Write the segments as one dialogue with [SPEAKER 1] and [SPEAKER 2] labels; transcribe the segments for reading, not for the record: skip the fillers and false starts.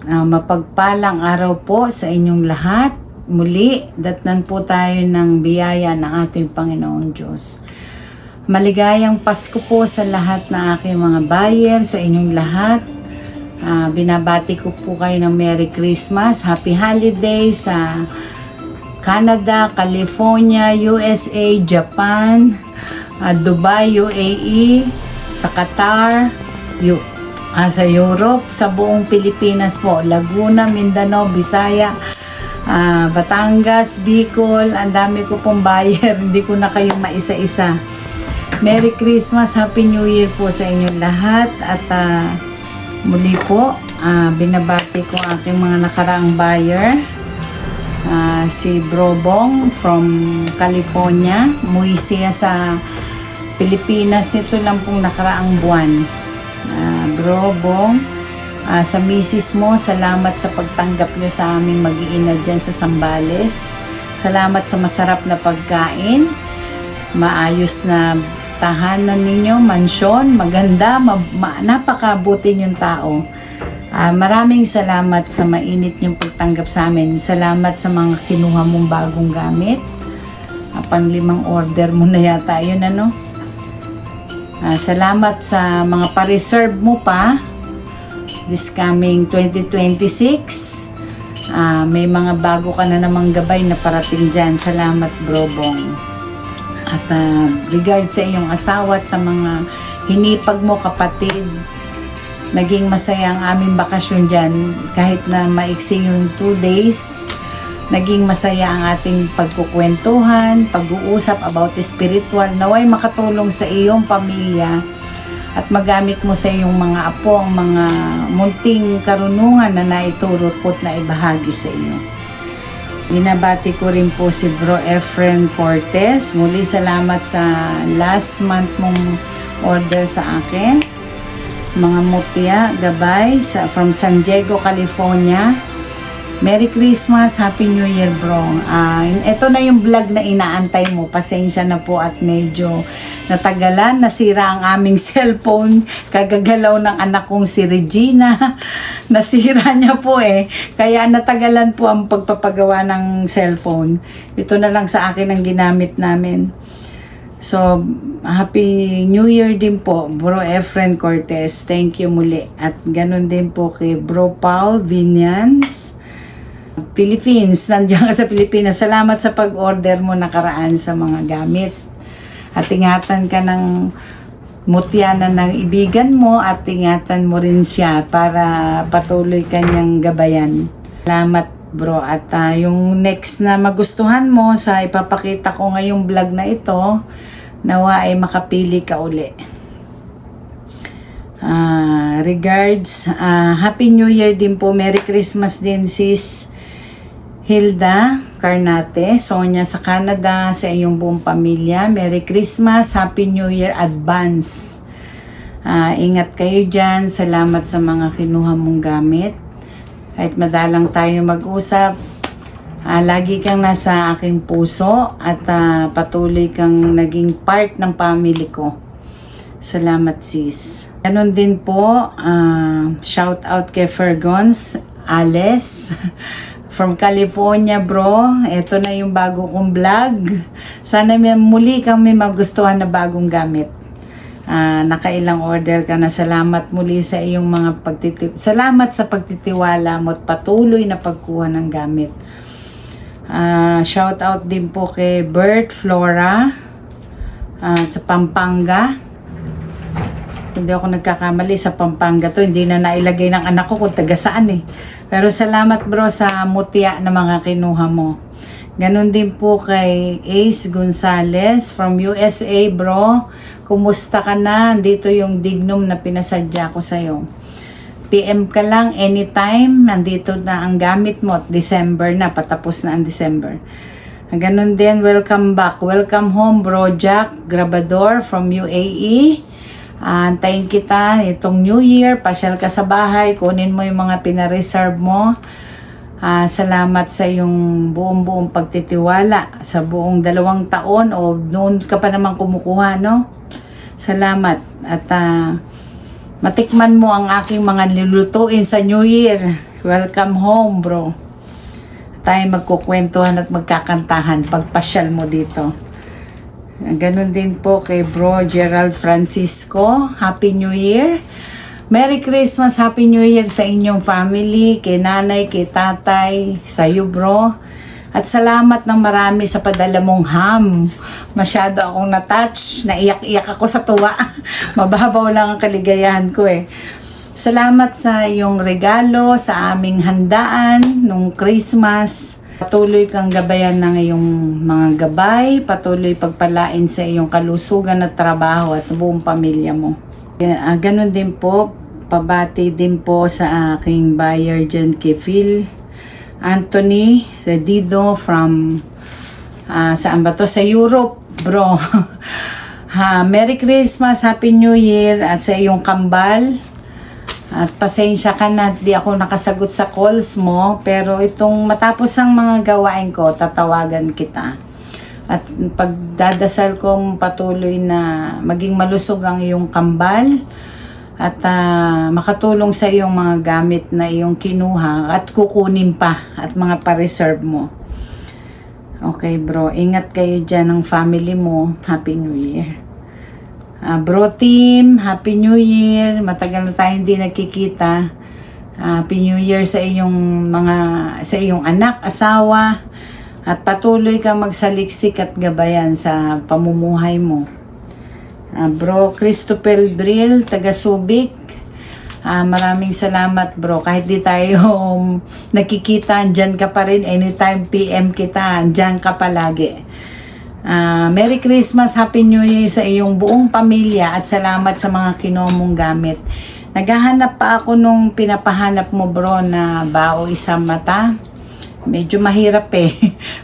[SPEAKER 1] Mapagpalang araw po sa inyong lahat. Muli, datnan po tayo ng biyaya ng ating Panginoong Diyos. Maligayang Pasko po sa lahat ng aking mga buyer, sa inyong lahat. Binabati ko po kayo ng Merry Christmas, Happy Holiday sa Canada, California, USA, Japan, Dubai, UAE, sa Qatar, sa Europe, sa buong Pilipinas po, Laguna, Mindanao, Bisaya, Batangas, Bicol, ang dami ko pong buyer, hindi ko na kayo maisa-isa. Merry Christmas, Happy New Year po sa inyong lahat at muli po, binabati ko aking mga nakaraang buyer, si Bro Bong from California, umuwi siya sa Pilipinas nito lang pong nakaraang buwan. Bro Bong, sa misis mo, salamat sa pagtanggap nyo sa aming mag-iina dyan sa Zambales. Salamat sa masarap na pagkain, maayos na tahanan ninyo, mansyon, maganda, napakabuti yung tao. Maraming salamat sa mainit yung pagtanggap sa amin. Salamat sa mga kinuha mong bagong gamit. Pang-5 order mo na yata yun, ano? Salamat sa mga pa-reserve mo pa this coming 2026. May mga bago ka na namang gabay na parating dyan. Salamat, Bro Bong. At regard sa iyong asawa at sa mga hinipag mo, kapatid. Naging masaya ang aming bakasyon dyan. Kahit na maiksi yung 2 days, naging masaya ang ating pagkukwentuhan, pag-uusap about spiritual. Naway makatulong sa iyong pamilya at magamit mo sa iyong mga apo ang mga munting karunungan na naiturot ko't na ibahagi sa iyo. Binabati ko rin po si Bro Efren Cortez. Muli salamat sa last month mong order sa akin. Mga mutya, gabay from San Diego, California. Merry Christmas, Happy New Year, bro. Ito na yung vlog na inaantay mo. Pasensya na po at medyo natagalan. Nasira ang aming cellphone. Kagagalaw ng anak kong si Regina. Nasira niya po eh. Kaya natagalan po ang pagpapagawa ng cellphone. Ito na lang sa akin ang ginamit namin. So, Happy New Year din po, Bro Efren Cortez. Thank you muli. At ganun din po kay Bro Paul Vinians. Philippines, nandiyan ka sa Pilipinas. Salamat sa pag-order mo nakaraan sa mga gamit. At ingatan ka ng mutya ng ibigan mo at ingatan mo rin siya para patuloy kanyang gabayan. Salamat, bro. At yung next na magustuhan mo sa ipapakita ko ngayong vlog na ito, nawa ay makapili ka uli. Regards, Happy New Year din po. Merry Christmas din, sis Hilda Carnate, Sonia sa Canada, sa iyong buong pamilya. Merry Christmas, Happy New Year advance. Ingat kayo dyan. Salamat sa mga kinuha mong gamit. Kahit madalang tayo mag-usap, lagi kang nasa aking puso at patuloy kang naging part ng family ko. Salamat, sis. Ganon din po, shout out kay Fergons Ales from California, bro. Ito na yung bago kong vlog. Sana muli kang may magustuhan na bagong gamit. Nakailang order ka na. Salamat muli sa iyong mga salamat sa pagtitiwala mo at patuloy na pagkuha ng gamit. Shout out din po kay Bert Flora sa Pampanga. Hindi ako nagkakamali, sa Pampanga to. Hindi na nailagay ng anak ko kung taga saan eh. Pero salamat, bro, sa mutya na mga kinuha mo. Ganon din po kay Ace Gonzalez from USA, bro. Kumusta ka na? Dito yung dignum na pinasadya ko sa'yo. PM ka lang anytime. Nandito na ang gamit mo. December na. Patapos na ang December. Ganon din, welcome back. Welcome home, bro Jack Grabador from UAE. Antayin kita itong New Year, pasyal ka sa bahay, kunin mo yung mga pinareserve mo. Salamat sa iyong buong pagtitiwala sa buong 2 taon o noon ka pa naman kumukuha, no? Salamat. At matikman mo ang aking mga nilutuin sa New Year. Welcome home, bro. Tayo magkukwentuhan at magkakantahan pagpasyal mo dito. Ganon din po kay bro Gerald Francisco. Happy New Year. Merry Christmas, Happy New Year sa inyong family, kay nanay, kay tatay, sa iyo bro. At salamat ng marami sa padala mong ham. Masyado akong na-touch, naiyak-iyak ako sa tuwa. Mababaw lang ang kaligayahan ko eh. Salamat sa iyong regalo sa aming handaan nung Christmas. Patuloy kang gabayan ng iyong mga gabay, patuloy pagpalain sa iyong kalusugan at trabaho at buong pamilya mo. Ganon din po, pabati din po sa aking buyer dyan kay Phil Anthony Redido from saan ba to? Sa Europe, bro. Merry Christmas, Happy New Year at sa iyong kambal. At pasensya ka na, di ako nakasagot sa calls mo. Pero itong matapos ang mga gawain ko, tatawagan kita. At pagdadasal kong patuloy na maging malusog ang iyong kambal. At makatulong sa iyong mga gamit na iyong kinuha. At kukunin pa. At mga pa-reserve mo. Okay bro, ingat kayo dyan ng family mo. Happy New Year. Bro team, Happy New Year. Matagal na tayo hindi nagkikita. Happy New Year sa iyong anak, asawa, at patuloy kang magsaliksik at gabayan sa pamumuhay mo. Bro Christopher Bril, taga Subic. Maraming salamat bro. Kahit di tayo nakikita, andyan ka pa rin. Anytime PM kita, andyan ka palagi. Merry Christmas, Happy New Year sa iyong buong pamilya at salamat sa mga kinuha mong gamit. Naghahanap pa ako nung pinapahanap mo bro na bao isang mata. Medyo mahirap eh.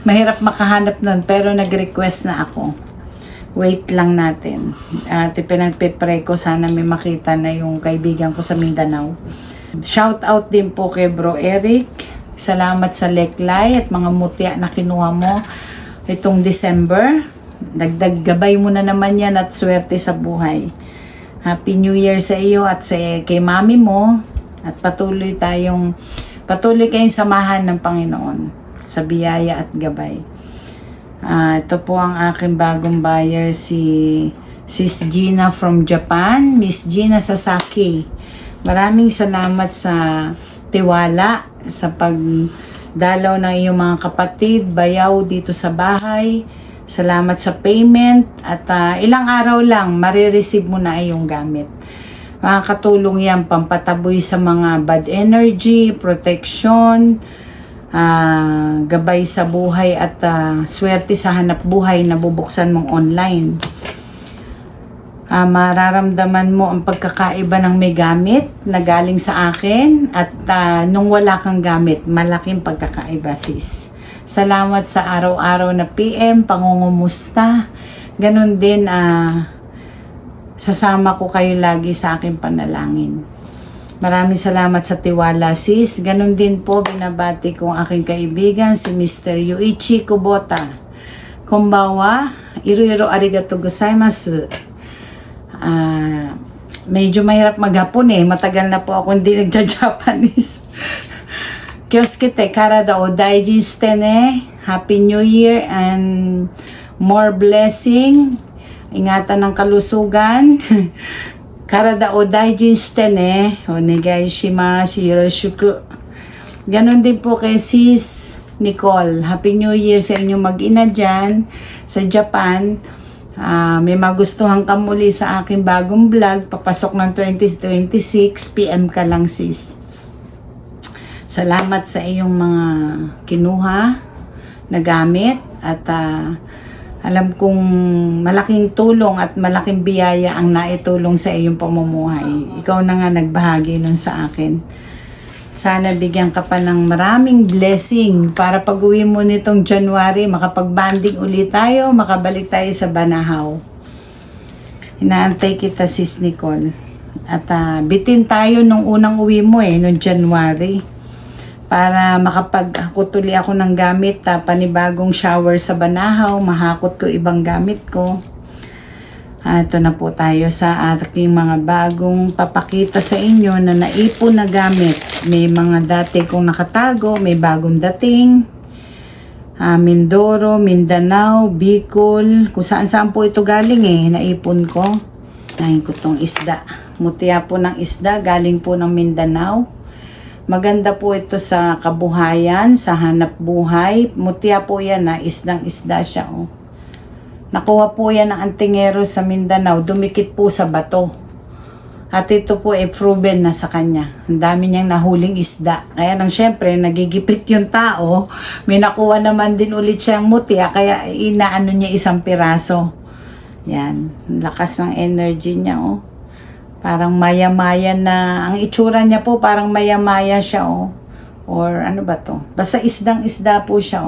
[SPEAKER 1] Mahirap makahanap nun pero nag-request na ako. Wait lang natin. Pinagpipray ko sana may makita na yung kaibigan ko sa Mindanao. Shout out din po kay bro Eric. Salamat sa leklay at mga mutya na kinuha mo itong December. Dagdag gabay mo na naman yan at swerte sa buhay. Happy New Year sa iyo at kay mami mo. At patuloy kayong samahan ng Panginoon sa biyaya at gabay. Ito po ang aking bagong buyer, si Sis Gina from Japan. Miss Gina Sasaki. Maraming salamat sa tiwala, sa pagdalaw ng iyong mga kapatid, bayaw dito sa bahay. Salamat sa payment at ilang araw lang marireceive mo na iyong gamit. Makakatulong yan pampataboy sa mga bad energy, protection, gabay sa buhay at swerte sa hanap buhay na bubuksan mong online. Mararamdaman mo ang pagkakaiba ng may gamit na galing sa akin at nung wala kang gamit, malaking pagkakaiba sis. Salamat sa araw-araw na PM, pangungumusta. Ganun din, sasama ko kayo lagi sa aking panalangin. Maraming salamat sa tiwala sis. Ganun din po binabati ko ang aking kaibigan si Mr. Yuichi Kubota. Konbawa, iro-iro arigato gozaimasu. Medyo mahirap maghapon eh. Matagal na po ako hindi nagja-Japanese. Kyosuke karada o daiji shite ne. Happy New Year and more blessing. Ingatan ng kalusugan. Karada o daiji shite ne. Onegai shimasu. Yoroshiku. Ganon din po kay Sis Nicole. Happy New Year sa inyong mag-ina dyan sa Japan. May magustuhan ka muli sa aking bagong vlog. Papasok ng 2026. PM ka lang sis. Salamat sa iyong mga kinuha na gamit. At alam kong malaking tulong at malaking biyaya ang naitulong sa iyong pamumuhay. Ikaw na nga nagbahagi nun sa akin. Sana bigyan ka pa ng maraming blessing para pag-uwi mo nitong January, makapag-banding ulit tayo, makabalik tayo sa Banahaw. Inaantay kita sis Nicole. At bitin tayo nung unang uwi mo nung January. Para makapag-hakot uli ako ng gamit, panibagong shower sa Banahaw, mahakot ko ibang gamit ko. Ito na po tayo sa aking mga bagong papakita sa inyo na naipon na gamit. May mga dati kong nakatago, may bagong dating. Mindoro, Mindanao, Bicol, kung saan po ito galing naipon ko. Nahin ko tong isda. Mutya po ng isda, galing po ng Mindanao. Maganda po ito sa kabuhayan, sa hanap buhay. Mutya po yan isdang isda siya Nakuha po yan ng antingero sa Mindanao, dumikit po sa bato. At ito po proven na sa kanya. Ang dami niyang nahuling isda. Kaya nang syempre, nagigipit yung tao. May nakuha naman din ulit siyang mutya, kaya inaano niya isang piraso. Yan, lakas ng energy niya Parang maya-maya na, ang itsura niya po parang maya-maya siya Or ano ba to? Basta isdang isda po siya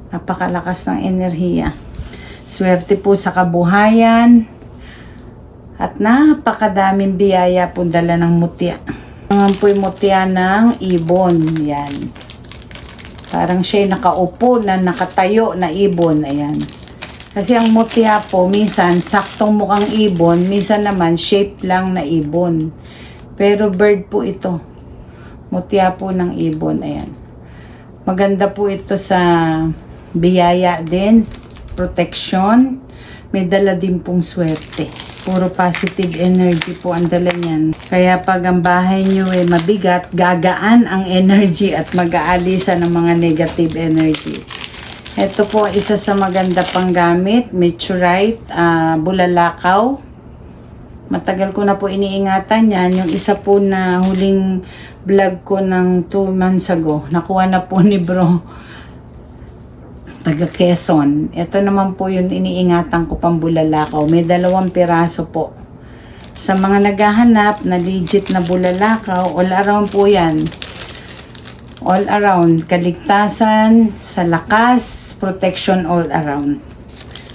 [SPEAKER 1] Napakalakas ng enerhiya. Swerte po sa kabuhayan. At napakadaming biyaya po dala ng mutya. Ngayon po yung mutya ng ibon. Yan. Parang siya nakaupo na nakatayo na ibon. Ayan. Kasi ang mutya po, minsan saktong mukhang ibon, minsan naman shape lang na ibon. Pero bird po ito. Mutya po ng ibon. Ayan. Maganda po ito sa biyaya din. Protection, may dala din pong swerte. Puro positive energy po ang dala niyan. Kaya pag ang bahay nyo mabigat, gagaan ang energy at mag-aalisa ng mga negative energy. Ito po isa sa maganda pang gamit, meteorite, bulalakaw. Matagal ko na po iniingatan yan. Yung isa po na huling vlog ko ng 2 months ago, nakuha na po ni bro. Taga Quezon. Ito naman po yung iniingatan ko pang bulalakaw. May 2 piraso po. Sa mga naghahanap na legit na bulalakaw, all around po yan. All around. Kaligtasan, sa lakas, protection all around.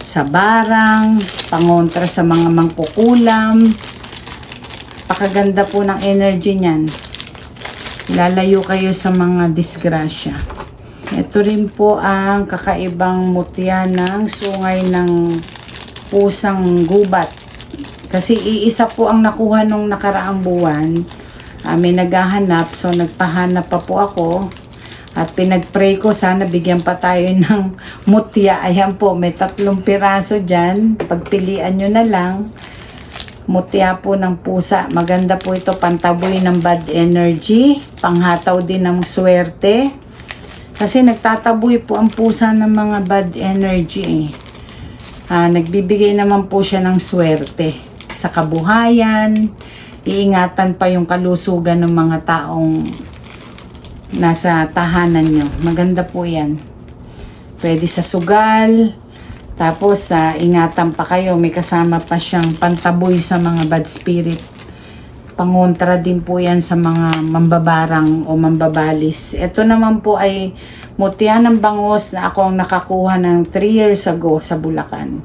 [SPEAKER 1] Sa barang, pangontra sa mga mangkukulam. Pakaganda po ng energy niyan. Lalayo kayo sa mga disgrasya. Ito rin po ang kakaibang mutya ng sungay ng pusang gubat. Kasi iisa po ang nakuha nung nakaraang buwan. May naghahanap, so nagpahanap pa po ako. At pinagpray ko, sana bigyan pa tayo ng mutya. Ayan po, may 3 piraso dyan. Pagpilian nyo na lang. Mutya po ng pusa. Maganda po ito, pantaboy ng bad energy. Panghataw din ng swerte. Kasi nagtataboy po ang pusa ng mga bad energy Nagbibigay naman po siya ng swerte sa kabuhayan. Iingatan pa yung kalusugan ng mga taong nasa tahanan nyo. Maganda po yan. Pwede sa sugal. Tapos ingatan pa kayo. May kasama pa siyang pantaboy sa mga bad spirit. Pangontra din po yan sa mga mambabarang o mambabalis. Ito naman po ay mutya ng bangos na ako ang nakakuha ng 3 years ago sa Bulacan.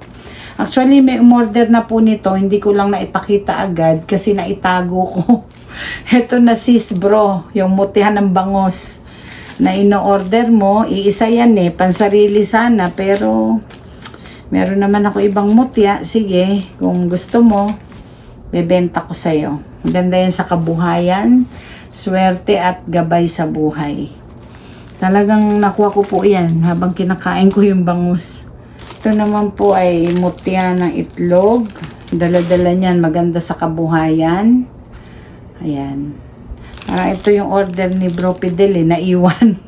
[SPEAKER 1] Actually, may umorder na po nito. Hindi ko lang naipakita agad kasi naitago ko. Ito na sis bro, yung mutya ng bangos na ino-order mo. Iisa yan pansarili sana. Pero meron naman ako ibang mutya. Sige, kung gusto mo, bebenta ko sa'yo. Maganda yan sa kabuhayan, swerte at gabay sa buhay. Talagang nakuha ko po yan habang kinakain ko yung bangus. Ito naman po ay mutya ng itlog. Dala-dala niyan, maganda sa kabuhayan. Ayan. Ito yung order ni Bro Fidel naiwan.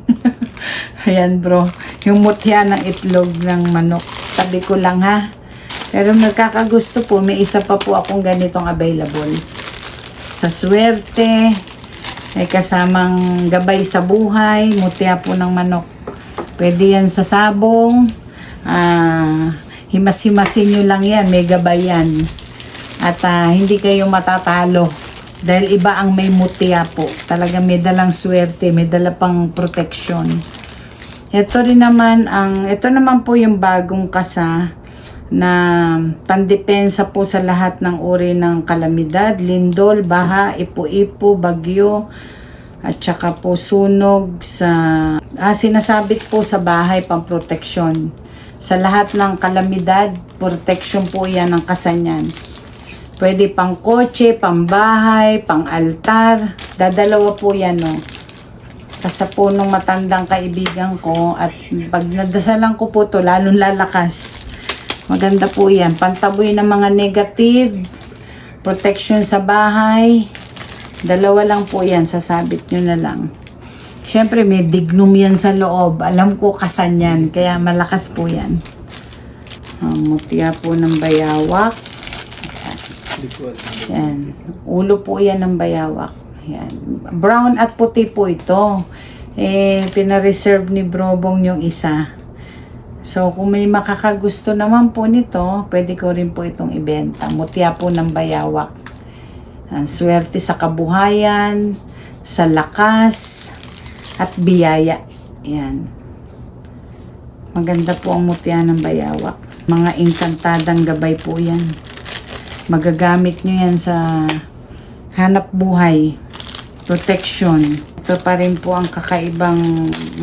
[SPEAKER 1] Ayan bro, yung mutya ng itlog ng manok. Tabi ko lang ha. Pero nagkakagusto po, may isa pa po akong ganitong available. Sa swerte, may kasamang gabay sa buhay, mutya po ng manok. Pwede yan sa sabong, himas-himasin nyo lang yan, may gabay yan. At hindi kayo matatalo. Dahil iba ang may mutya po. Talaga may dalang swerte, may dala pang protection. Ito naman po yung bagong kasa na pandepensa po sa lahat ng uri ng kalamidad, lindol, baha, ipo-ipo, bagyo, at saka po sunog sa sinasabit po sa bahay pang proteksyon Sa lahat ng kalamidad, protection po yan ng kasanyan. Pwede pang kotse, pang bahay, pang altar. Dadalawa po yan, no. Kasi po nung matandang kaibigan ko, at pag nadasalan ko po to, lalong lalakas. Maganda po yan. Pantaboy ng mga negative, protection sa bahay. Dalawa lang po yan, sasabit nyo na lang. Siyempre, may dignum yan sa loob. Alam ko kasan yan, kaya malakas po yan. Mutya po ng bayawak. Yan. Ulo po yan ng bayawak. Yan. Brown at puti po ito. Pinareserve ni Brobong yung isa. So, kung may makakagusto naman po nito, pwede ko rin po itong ibenta. Mutya po ng bayawak. Swerte sa kabuhayan, sa lakas, at biyaya. Yan. Maganda po ang mutya ng bayawak. Mga inkantadang gabay po yan. Magagamit nyo yan sa hanap buhay, protection. Ito pa rin po ang kakaibang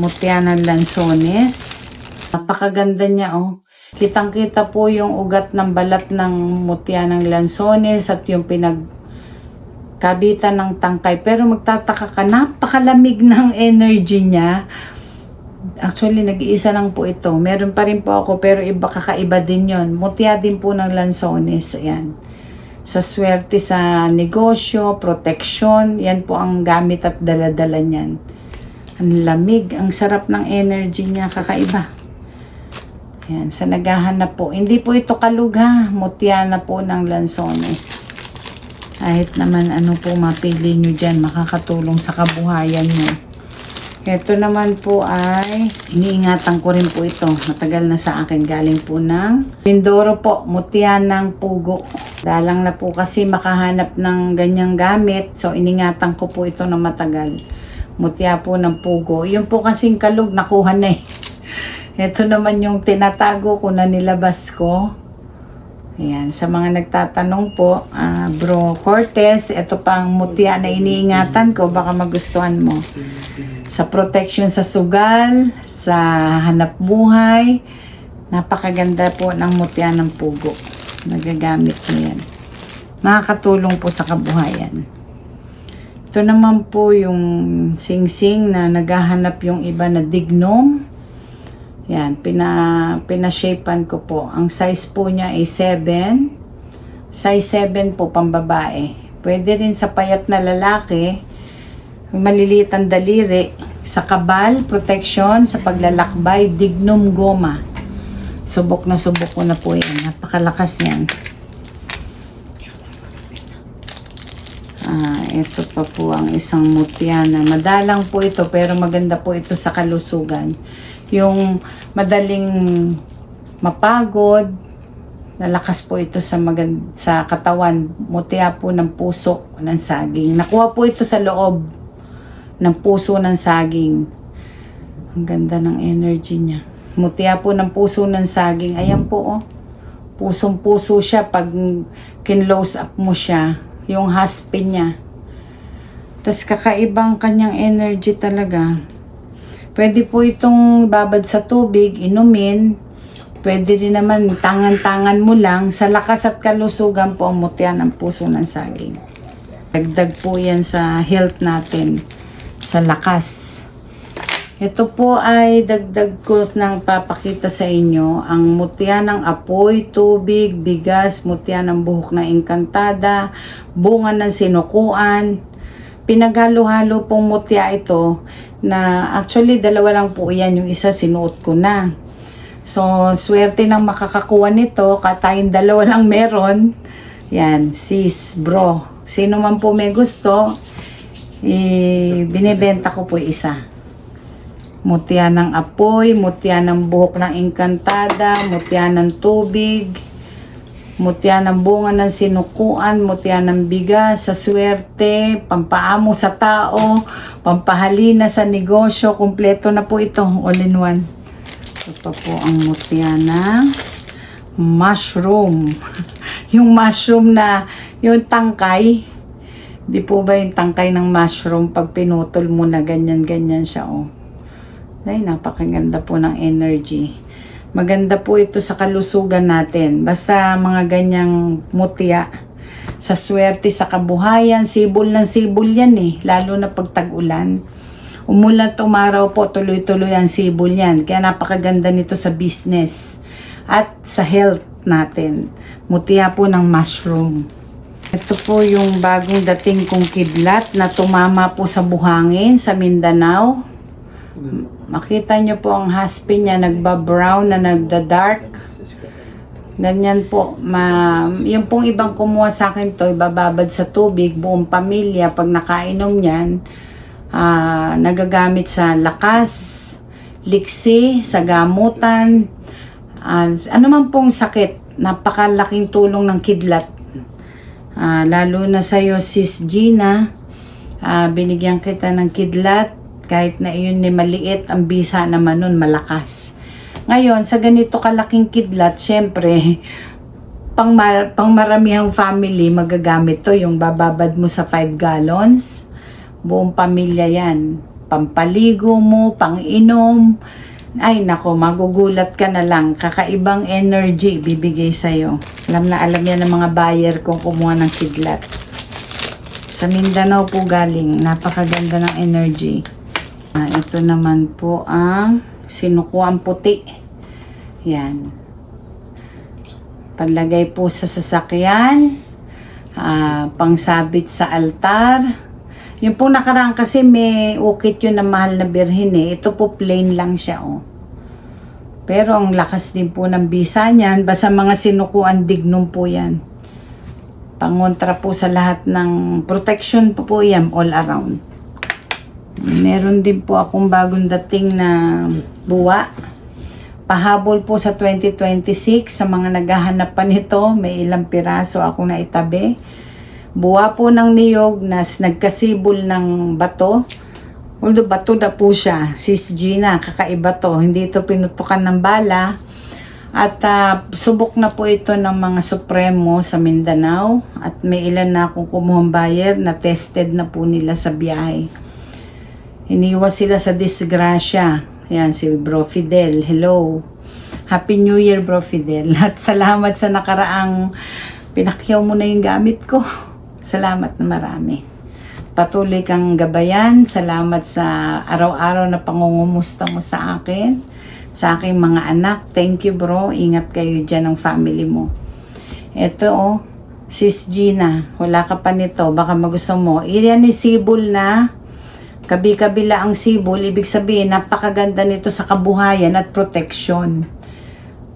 [SPEAKER 1] mutya ng lansones. Napakaganda niya, oh. Kitang-kita po yung ugat ng balat ng mutya ng lansones at yung kabitan ng tangkay. Pero magtataka ka, napakalamig ng energy niya. Actually, nag-iisa lang po ito. Meron pa rin po ako, pero kakaiba din yon. Mutya din po ng lansones. Ayan. Sa swerte sa negosyo, protection, yan po ang gamit at daladala niyan. Ang lamig, ang sarap ng energy niya, kakaiba. Ayan, sa naghahanap po. Hindi po ito kalugha. Mutya na po ng lansones. Kahit naman ano po mapili nyo dyan, makakatulong sa kabuhayan nyo. Ito naman po ay, iniingatan ko rin po ito. Matagal na sa akin, galing po ng Mindoro po, mutya ng pugo. Dalang na po kasi makahanap ng ganyang gamit, so iningatan ko po ito na matagal. Mutya po ng pugo. Yung po kasing kalug, nakuha na eh. Ito naman yung tinatago ko na nilabas ko. Ayan, sa mga nagtatanong po, Bro Cortez, ito pang mutya na iniingatan ko, baka magustuhan mo. Sa protection sa sugal, sa hanap buhay, napakaganda po ng mutya ng pugo. Nagagamit mo yan. Nakakatulong po sa kabuhayan. Ito naman po yung singsing na naghahanap yung iba na dignum. Yan, pinashapean ko po. Ang size po niya ay 7. Size 7 po pambabae. Pwede rin sa payat na lalaki. Maliliit ang daliri. Sa kabal, protection, sa paglalakbay, dignum goma. Subok na subok ko na po yan. Napakalakas yan. Ito pa po ang isang mutya na madalang po ito pero maganda po ito sa kalusugan. Yung madaling mapagod, nalakas po ito sa katawan, mutya po ng puso ng saging. Nakuha po ito sa loob ng puso ng saging. Ang ganda ng energy niya. Mutya po ng puso ng saging. Ayan po, oh. Pusong-puso siya pag kinlose up mo siya. Yung haspin niya. Tapos kakaibang kanyang energy talaga. Pwede po itong babad sa tubig, inumin. Pwede rin naman tangan-tangan mo lang. Sa lakas at kalusugan po ang mutya ng puso ng saging. Dagdag po yan sa health natin. Sa lakas. Ito po ay dagdag ko ng papakita sa inyo. Ang mutya ng apoy, tubig, bigas, mutya ng buhok na engkantada, bunga ng sinukuan. Pinaghalo-halo pong mutya ito na actually dalawa lang po yan, yung isa sinuot ko na. So, swerte ng makakakuha nito, tayong dalawa lang meron. Yan, sis, bro. Sino man po may gusto, binibenta ko po isa. Mutya ng apoy, mutya ng buhok ng engkantada, mutya ng tubig, mutya ng bunga ng sinukuan, mutya ng bigas, sa swerte, pampaamo sa tao, pampahalina sa negosyo, kumpleto na po ito, all in one. Ito pa po ang mutya ng mushroom. Yung mushroom na, yung tangkay, di po ba yung tangkay ng mushroom, pag pinutol mo na ganyan-ganyan siya, oh. Ay, napakaganda po ng energy. Maganda po ito sa kalusugan natin. Basta mga ganyang mutya. Sa swerte, sa kabuhayan, sibol ng sibol yan eh. Lalo na pag tag-ulan. Umulan umaraw po, tuloy-tuloy ang sibol yan. Kaya napakaganda nito sa business at sa health natin. Mutya po ng mushroom. Ito po yung bagong dating kong kidlat na tumama po sa buhangin sa Mindanao. Makita nyo po ang haspin niya, nagba-brown na nagda-dark. Ganyan po. Yung pong ibang kumuha sa akin to, ibababad sa tubig, buong pamilya, pag nakainom yan, nagagamit sa lakas, liksi, sa gamutan, ano man pong sakit, napakalaking tulong ng kidlat. Lalo na sa'yo, Sis Gina, binigyan kita ng kidlat, kahit na iyon ni maliit, ang bisa naman nun, malakas. Ngayon, sa ganito kalaking kidlat, syempre, pang maramihang family, magagamit to, yung bababad mo sa 5 gallons, buong pamilya yan. Pampaligo mo, pang-inom, ay nako, magugulat ka na lang, kakaibang energy bibigay sa'yo. Alam na alam yan ng mga buyer kung kumuha ng kidlat. Sa Mindanao po galing, napakaganda ng energy. Ito naman po ang sinukuan puti. Yan. Panlagay po sa sasakyan. Pangsabit sa altar. Yung po nakaraan kasi may ukit yun na mahal na birhin eh. Ito po plain lang siya oh. Pero ang lakas din po ng bisa niyan. Basta mga sinukuan dignum po yan. Pangontra po sa lahat ng protection po yan all around. Meron din po akong bagong dating na buwa. Pahabol po sa 2026 sa mga naghahanap pa nito. May ilang piraso ako na itabi. Buwa po ng niyog na nagkasibol ng bato. Although bato na po siya. Sis Gina, kakaiba to. Hindi ito pinutukan ng bala. At subok na po ito ng mga supremo sa Mindanao. At may ilan na akong kumuhang buyer na tested na po nila sa biyahe. Iniwas sila sa disgrasya. Yan, si Bro Fidel. Hello. Happy New Year, Bro Fidel. At salamat sa nakaraang pinakyaw mo na yung gamit ko. Salamat na marami. Patuloy kang gabayan. Salamat sa araw-araw na pangungumusta mo sa akin. Sa aking mga anak. Thank you, bro. Ingat kayo dyan ng family mo. Ito, oh. Sis Gina. Wala ka pa nito. Baka magusto mo. Iyan ni sibol na kabi-kabila ang sibol, ibig sabihin, napakaganda nito sa kabuhayan at protection.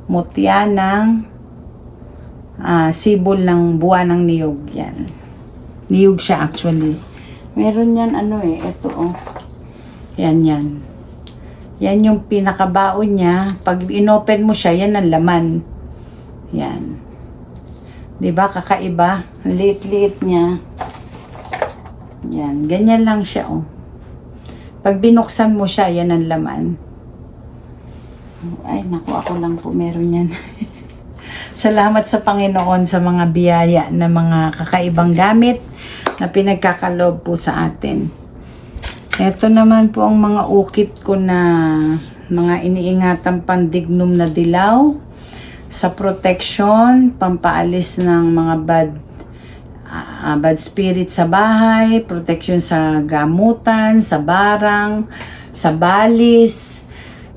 [SPEAKER 1] Mutya ng sibol ng buwan ng niyog. Yan. Niyog siya actually. Meron yan ano eh, ito oh. Yan. Yan yung pinakabaon niya. Pag inopen mo siya, yan ang laman. Yan. Diba kakaiba? Liit-liit niya. Yan. Ganyan lang siya oh. Pag binuksan mo siya, yan ang laman. Ay, naku, ako lang po meron yan. Salamat sa Panginoon sa mga biyaya na mga kakaibang gamit na pinagkakaloob po sa atin. Ito naman po ang mga ukit ko na mga iniingatang pandignum na dilaw sa protection, pampaalis ng mga bad spirit sa bahay, protection sa gamutan, sa barang, sa balis.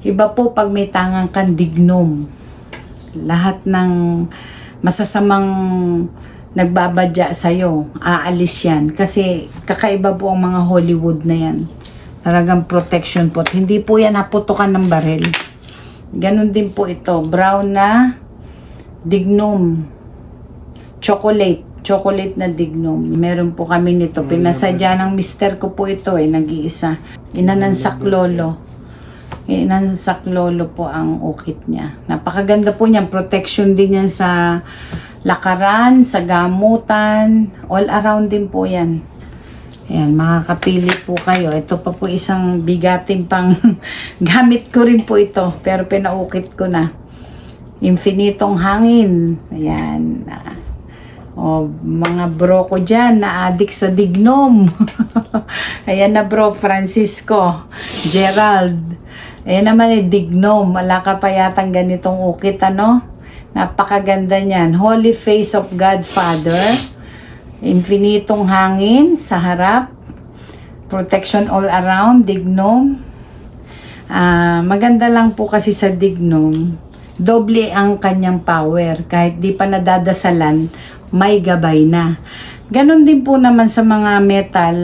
[SPEAKER 1] Iba po pag may tangang kandignum. Lahat ng masasamang nagbabadya sa'yo, aalis yan. Kasi kakaiba po ang mga Hollywood na yan. Talagang protection po. Hindi po yan naputukan ng baril. Ganon din po ito. Brown na dignum. Chocolate na dignum. Meron po kami nito. Pinasadya ng mister ko po ito eh. Nag-iisa. Inanansak lolo. Inanansak lolo po ang ukit niya. Napakaganda po niyan. Protection din yan sa lakaran, sa gamutan. All around din po yan. Ayan, makakapili po kayo. Ito pa po isang bigating pang gamit ko rin po ito. Pero pinaukit ko na. Infinitong hangin. Ayan. O, mga bro ko dyan, na-addict sa dignum. Ayan na bro, Francisco, Gerald. Ayan naman dignum. Wala ka pa yatang ganitong ukit, ano? Napakaganda niyan. Holy Face of God Father. Infinitong hangin sa harap. Protection all around, dignum. Maganda lang po kasi sa dignum. Doble ang kanyang power. Kahit di pa nadadasalan, may gabay na. Ganon din po naman sa mga metal,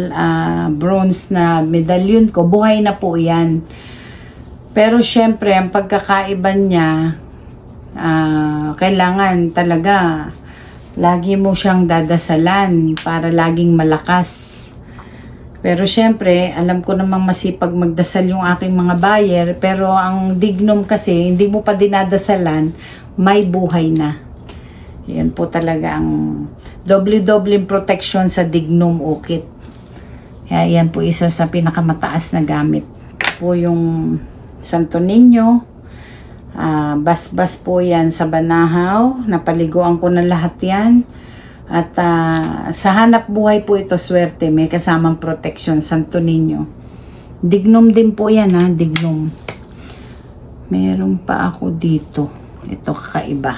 [SPEAKER 1] bronze na medallion ko. Buhay na po yan. Pero syempre, ang pagkakaiba niya, kailangan talaga lagi mo siyang dadasalan para laging malakas. Pero syempre, alam ko namang masipag magdasal yung aking mga buyer, pero ang dignum kasi, hindi mo pa dinadasalan, may buhay na. Yan po talaga ang doble-doble protection sa dignum ukit. Kaya yan po isa sa pinakamataas na gamit. Po yung Santo Niño, basbas po yan sa banahaw, napaliguan ko na lahat yan. At sa hanap buhay po ito, swerte, may kasamang protection, Santo Niño. Dignum din po yan, dignum. Meron pa ako dito. Ito kakaiba.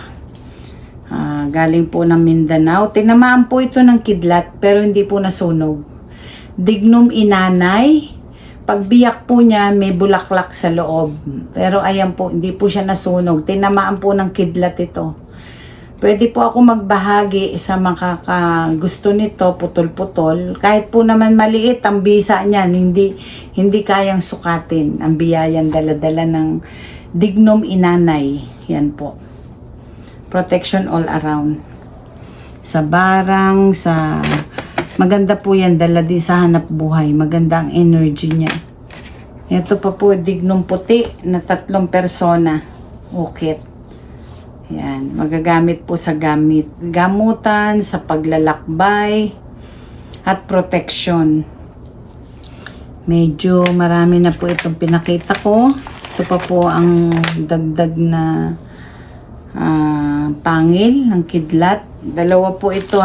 [SPEAKER 1] Galing po ng Mindanao. Tinamaan po ito ng kidlat, pero hindi po nasunog. Dignum inanay. Pagbiyak po niya, may bulaklak sa loob. Pero ayan po, hindi po siya nasunog. Tinamaan po ng kidlat ito. Pwede po ako magbahagi sa makakagusto nito, putol-putol. Kahit po naman maliit, ang bisa niyan, hindi kayang sukatin. Ang biyayan dala-dala ng dignum inanay. Yan po. Protection all around. Sa barang, maganda po yan, dala din sa hanap buhay. Maganda ang energy niya. Ito pa po, dignum puti na 3 persona. Ukit. Yan, magagamit po sa gamutan, sa paglalakbay, at protection. Medyo marami na po itong pinakita ko. Ito pa po ang dagdag na pangil ng kidlat. Dalawa po ito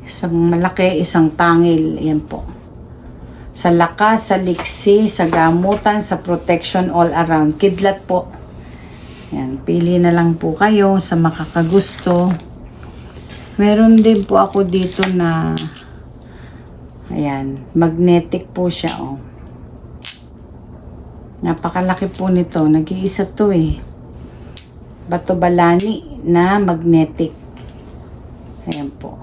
[SPEAKER 1] Isang malaki, isang pangil. Yan po. Sa lakas, sa liksi, sa gamutan, sa protection all around. Kidlat po. Yan, pili na lang po kayo sa makakagusto. Meron din po ako dito na ayan, magnetic po siya Napakalaki po nito. Nag-iisa to Bato balani na magnetic. Ayan po.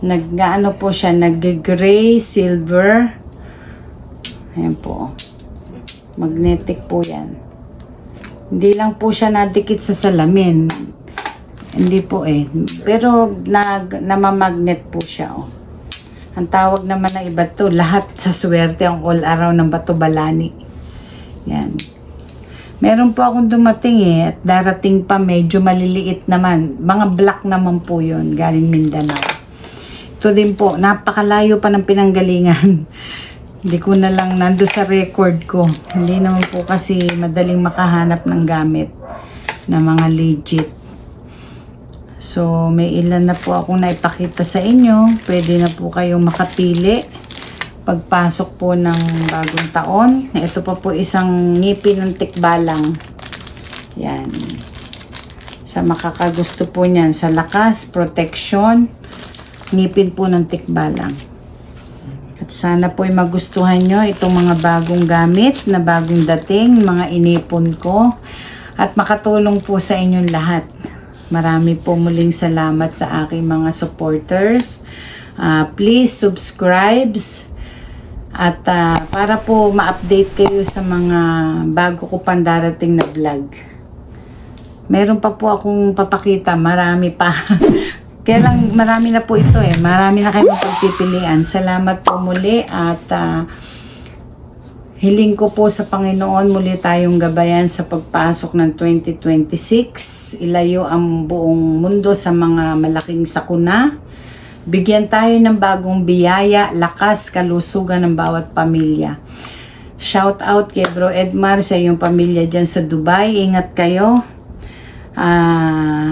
[SPEAKER 1] Nag-ano po siya, nag-gray, silver. Ayan po. Magnetic po yan. Hindi lang po siya nadikit sa salamin. Hindi po Pero namamagnet po siya Ang tawag naman ng iba to, lahat sa swerte ang all around ng bato balani. Yan. Meron po akong dumating at darating pa medyo maliliit naman. Mga black naman po yun, galing Mindanao. Ito din po, napakalayo pa ng pinanggalingan. Hindi ko na lang nando sa record ko. Hindi naman po kasi madaling makahanap ng gamit na mga legit. So, may ilan na po akong naipakita sa inyo. Pwede na po kayong makapili pagpasok po ng bagong taon. Ito pa po isang ngipin ng tikbalang. Yan. Sa makakagusto po niyan, sa lakas, protection, ngipin po ng tikbalang. At sana po ay magustuhan nyo itong mga bagong gamit na bagong dating, mga inipon ko. At makatulong po sa inyong lahat. Marami po muling salamat sa aking mga supporters. Please subscribe. At para po ma-update kayo sa mga bago ko pang darating na vlog. Meron pa po akong papakita. Marami pa. Kaya lang marami na po ito Marami na kayong pagpipilian. Salamat po muli at hiling ko po sa Panginoon muli tayong gabayan sa pagpasok ng 2026. Ilayo ang buong mundo sa mga malaking sakuna. Bigyan tayo ng bagong biyaya, lakas, kalusugan ng bawat pamilya. Shout out kay Bro Edmar sa iyong pamilya dyan sa Dubai. Ingat kayo.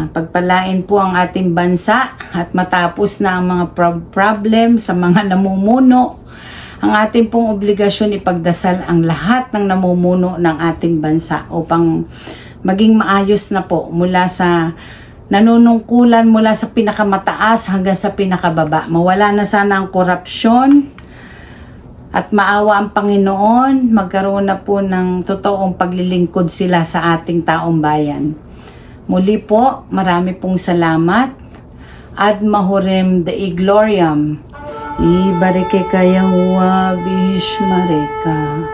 [SPEAKER 1] Pagpalain po ang ating bansa at matapos na ang mga problem sa mga namumuno Ang ating pong obligasyon ipagdasal ang lahat ng namumuno ng ating bansa upang maging maayos na po mula sa nanunungkulan, mula sa pinakamataas hanggang sa pinakababa. Mawala na sana ang korupsyon at maawa ang Panginoon, magkaroon na po ng totoong paglilingkod sila sa ating taong bayan. Muli po, marami pong salamat. Ad mahorem Dei gloriam. Ibareke ka Yahuwa Bishmareka.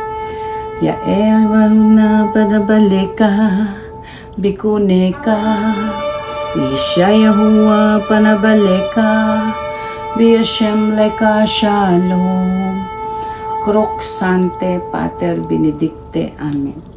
[SPEAKER 1] Yael na panabaleka. Bikuneka. Isya Yahuwa panabaleka. Biyashem leka shalom. Crux Sante Pater Benedicte. Amen.